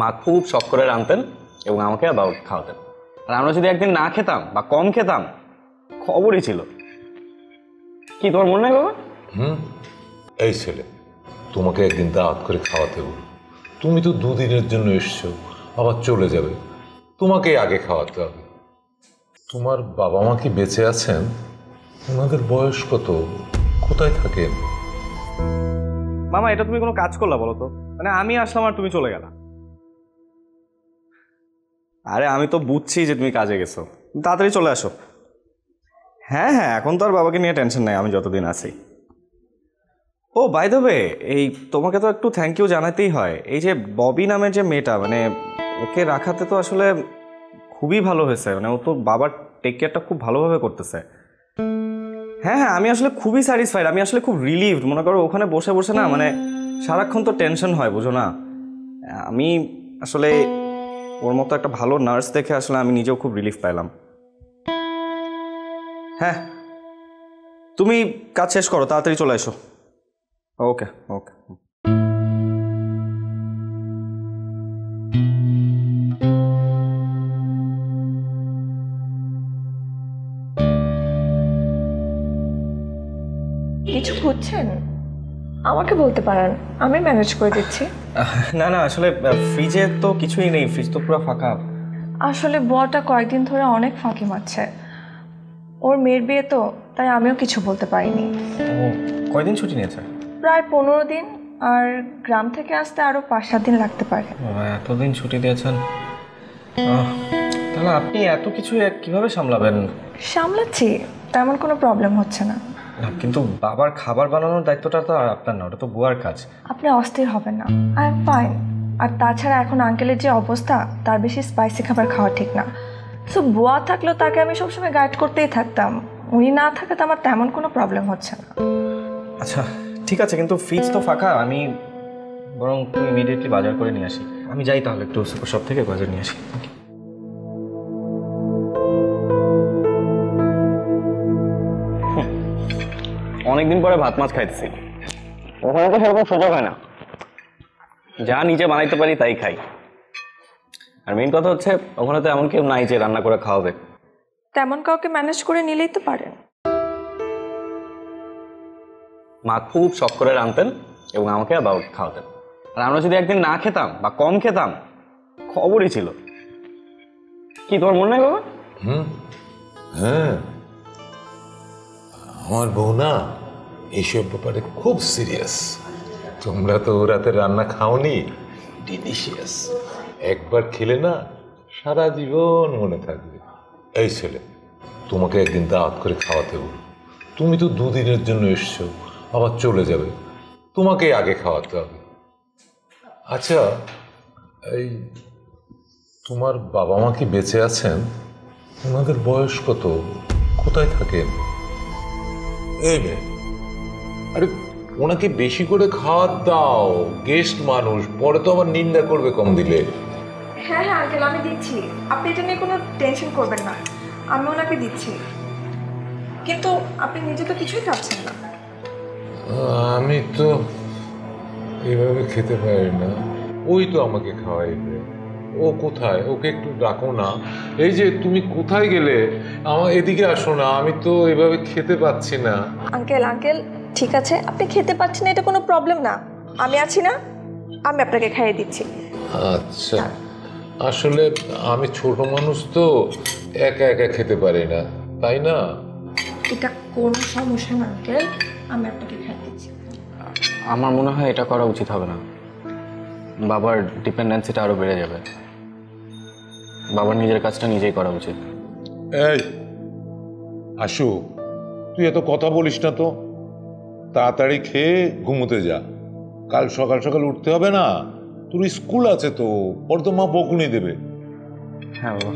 মা খুব শখ করে রাঁধতেন এবং আমাকে আর বাবাকে খাওয়াতেন। আর আমরা যদি একদিন না খেতাম বা কম খেতাম, খবরই ছিল। কি তোমার মনে নাই বাবা? এই ছেলে তোমাকে একদিন দাওয়াত করে খাওয়াতে বল। তুমি তো দুদিনের জন্য এসছো, আবার চলে যাবে, তোমাকে আগে খাওয়াতে হবে। তোমার বাবা মা কি বেঁচে আছেন? ওনাদের বয়স কত? কোথায় থাকেন? মামা, এটা তুমি কোনো কাজ করলা বলো তো? মানে আমি আসলাম আর তুমি চলে গেলা। আরে আমি তো বুঝছি যে তুমি কাজে গেছো, তাড়াতাড়ি চলে আসো। হ্যাঁ হ্যাঁ, এখন তো আর বাবাকে নিয়ে টেনশন নাই, আমি যতদিন আছি। ও বাই দ্য ওয়ে, এই তোমাকে তো একটু থ্যাংক ইউ জানাতেই হয়। এই যে ববি নামের যে মেয়েটা, মানে ওকে রাখাতে তো আসলে খুবই ভালো হয়েছে। মানে ও তো বাবার টেক কেয়ারটা খুব ভালোভাবে করতেছে। হ্যাঁ হ্যাঁ, আমি আসলে খুবই স্যাটিসফাইড, আমি আসলে খুব রিলিভড। মনে করো ওখানে বসে বসে না, মানে সারাক্ষণ তো টেনশন হয়, বুঝো না। আমি আসলে ওর মতো একটা ভালো নার্স দেখে আসলে আমি নিজেও খুব রিলিফ পাইলাম। হ্যাঁ, তুমি কাজ শেষ করো, তাড়াতাড়ি চলে এসো। ওকে ওকে। কিছু খুঁজছেন? আমাকে বলতে পারেন, আমি ম্যানেজ করে দিচ্ছি। না না, আসলে ফ্রিজে তো কিছুই নেই, ফ্রিজ তো পুরো ফাঁকা। আসলে বুয়াটা কয়েকদিন ধরে অনেক ফাঁকি মারছে। ওর মেয়ের বিয়ে তো, তাই আমিও কিছু বলতে পারিনি। ও কয়দিন ছুটি নিয়েছে? প্রায় 15 দিন, আর গ্রাম থেকে আসতে আরও 5-7 দিন লাগতে পারে। এতদিন ছুটি দিয়েছেন, তাহলে আপনি এত কিছু কিভাবে সামলাবেন? সামলাচ্ছি, তেমন কোনো প্রবলেম হচ্ছে না। না, কিন্তু বাবার খাবার বানানোর দায়িত্বটা তো আর আপনার না, ওটা তো বুয়ার কাজ। আপনি অস্থির হবেন না, আই এম ফাইন। আর তাছাড়া এখন আঙ্কেলের যে অবস্থা, তার বেশি স্পাইসি খাবার খাওয়া ঠিক না। সো বুয়া থাকলেও তাকে আমি সবসময় গাইড করতেই থাকতাম। উনি না থাকাতে আমার তেমন কোনো প্রবলেম হচ্ছে না। আচ্ছা ঠিক আছে, কিন্তু ফ্রিজ তো ফাঁকা, আমি বরং তুমি ইমিডিয়েটলি বাজার করে নিয়ে আসি। আমি যাই তাহলে, একটু সুপার শপ থেকে বাজার নিয়ে আসি। অনেকদিন পরে ভাত মাছ খাইতেছি, ওখানে তো সেরকম সুযোগ হয় না। যা নিজে বানাইতে পারি তাই খাই। আর মেইন কথা হচ্ছে ওখানে তো এমন কেউ নাই যে রান্না করে খাওয়াবে। তেমন কাউকে ম্যানেজ করে নিলেই তো পারেন। মা খুব শখ করে রাঁধতেন এবং আমাকে আর বাবাকে খাওয়াতেন। আর আমরা যদি একদিন না খেতাম বা কম খেতাম, খবরই ছিল। কি তোমার মনে নাই বাবা? হ্যাঁ, আমার বউ না এইসব ব্যাপারে খুব সিরিয়াস। তোমরা তো রাতে রান্না খাওনি, ডিলিশিয়াস। একবার খেলে না সারা জীবন মনে থাকবে। এই ছেলে তোমাকে একদিন দাওয়াত করে খাওয়াতে বল। তুমি তো দুদিনের জন্য এসছো, আবার চলে যাবে, তোমাকে আগে খাওয়াতে হবে। আচ্ছা, এই তোমার বাবা মা কি বেঁচে আছেন? ওনাদের বয়স কত? কোথায় থাকেন? এই মেয়ে, আরে ওনাকে বেশি করে খাওয়ার দাও, গেস্ট মানুষ, পরে তো আবার নিন্দা করবে কম দিলে। হ্যাঁ হ্যাঁ আঙ্কেল, আমি দিচ্ছি, আপনি এটা নিয়ে কোনো টেনশন করবেন না, আমি ওনাকে দিচ্ছি। কিন্তু আপনি নিজে তো কিছুই খাচ্ছেন না। আমি তো এভাবে খেতে পারি না, ওই তো আমাকে খাওয়াইবে। ও কোথায়? ওকে একটু ডাকো না। এই যে তুমি কোথায় গেলে? আমার এদিকে আসো না, আমি তো এভাবে খেতে পাচ্ছি না। আঙ্কেল আঙ্কেল ঠিক আছে, আপনি খেতে পাচ্ছেন না, এটা কোনো প্রবলেম না। আমি আছি না, আমি আপনাকে খাইয়ে দিচ্ছি। আচ্ছা, আসলে আমি ছোট মানুষ তো, একা একা খেতে পারি না, তাই না? এটা কোনো সমস্যা না আঙ্কেল, আমি আপনাকে খাইয়ে দিচ্ছি। আমার মনে হয় এটা করা উচিত হবে না, বাবার ডিপেন্ডেন্সিটা আরো বেড়ে যাবে। বাবার নিজের কাজটা নিজেই করা উচিত। এই আশু, তুই এত কথা বলিস না তো, তাড়াতাড়ি খেয়ে ঘুমোতে যা। কাল সকাল সকাল উঠতে হবে না, তোর স্কুল আছে তো, ওর তো মা বকুনি দেবে। হ্যাঁ বাবা।